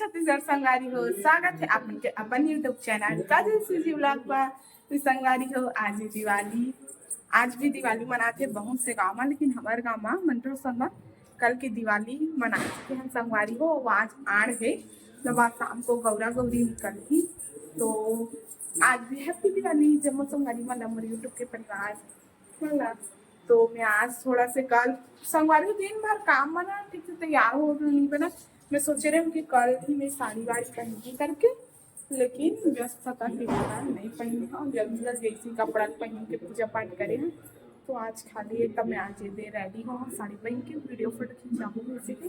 छत्तीसगढ़ संगारी हो स्वागत है आपके अपन यूट्यूब चैनल काजल व्लॉग पर। तो संगारी हो आज दिवाली, आज भी दिवाली मनाते बहुत से गाँव में, लेकिन हमारे गाँव में मंटो संगा कल की दिवाली मना चुके हैं संगवारी हो। आज आड़ है जब आज शाम को गौरा गौरी निकल ही, तो आज भी हैप्पी दिवाली जम्मू संगवारी मतलब मेरे यूट्यूब के परिवार मतलब। तो मैं आज थोड़ा से कल संगवारी दिन भर काम बना ठीक से तैयार हो नहीं बना। मैं सोच रही हूँ कि कल ही मैं साड़ी वाड़ी पहनगी करके, लेकिन व्यस्तता के कारण नहीं पहनी हूँ। जल्दी जल्दी जैसी कपड़ा पहन के पूजा पाठ करे हैं, तो आज खाली है तब मैं आज दे रेडी हूँ साड़ी पहन के वीडियो फोटो खींचाऊँ वैसे भी।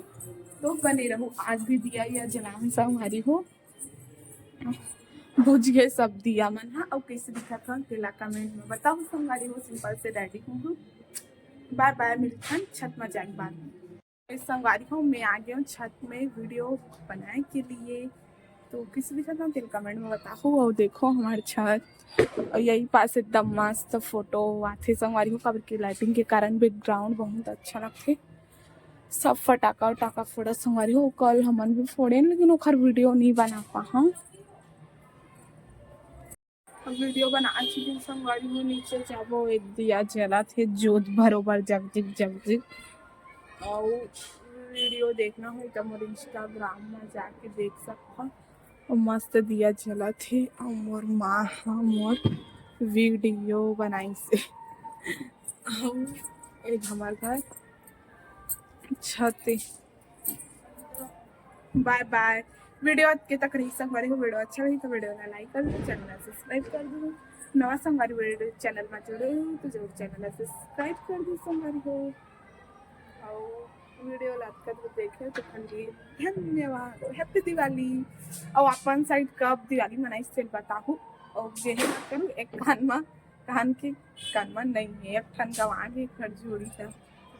तो बने रहूँ, आज भी दिया या जलाऊँ संगवारी हो, बुझ गए सब दिया मन। हाँ और कैसे दिखा था तेला कमेंट में बताओ संगवारी हो। सिंपल से रेडी हूँ, बाय बाय, मिलते हैं छत में जाने बाद। संगवारी हूँ मैं आ गया हूँ छत में वीडियो बनाने के लिए, तो किसी भी था तेरे कमेंट में बताओ। और देखो हमारे छत और यही पास एकदम मस्त फोटो आते संगवारी हो, कबर की लाइटिंग के कारण बैकग्राउंड बहुत अच्छा लगते। सब फटाका उटाका फोड़ा संगवारी हो, कल हमन भी फोड़े लेकिन ओखर वीडियो नहीं बना पाहा। वीडियो बना चुकी संगवारी हो, नीचे जाबो एक दिया जला थे जोत बरोबर जगजिग जगजिग। और वीडियो देखना हो तो मोर इंस्टाग्राम में जाके देख सकता। और मस्त दिया जला थे और मोर माँ मोर वीडियो बनाई से। एक हमार घर छत। बाय बाय, वीडियो के तक रही संगवारी हो। वीडियो अच्छा रही तो वीडियो ने लाइक कर दो, चैनल सब्सक्राइब कर दो। नवा संगवारी वीडियो चैनल में जुड़े हो तो जरूर चैनल सब्सक्राइब कर दो संगवारी हो। और वीडियो लाइक कर दो देखे तो खंडी धन्यवाद। हैप्पी दिवाली। और अपन साइड कब दिवाली मनाई से बताओ। और यही बात करूँ एक कान में नहीं है, एक ठन गंवा के घर जोड़ी है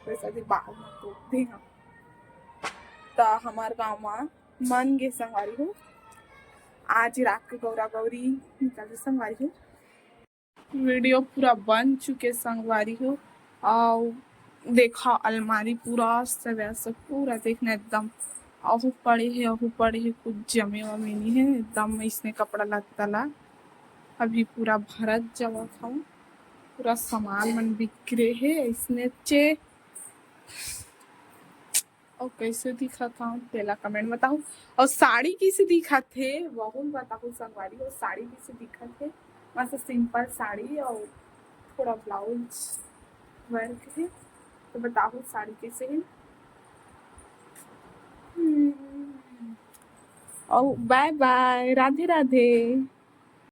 पैसा दे बाहर में तो दे हम। तो हमारे गाँव में मन गे संगवारी हो, आज रात के गौरा गौरी निकल संगवारी हो। वीडियो पूरा बन चुके संगवारी हो। और देखा अलमारी पूरा सवैसा पूरा देखना एकदम अहू पड़े है कुछ जमे वमे नहीं है एकदम। इसने कपड़ा लगता ला अभी पूरा भरत जमा था, पूरा सामान मन बिखरे है इसने चे। और कैसे दिखा था तेला कमेंट बताओ। और साड़ी किसे दिखा थे वो बताओ संगवारी हो। साड़ी किसे दिखा थे, मस्त सिंपल साड़ी और थोड़ा ब्लाउज वर्क है, तो बताओ साड़ी कैसे है। और बाय बाय, राधे राधे।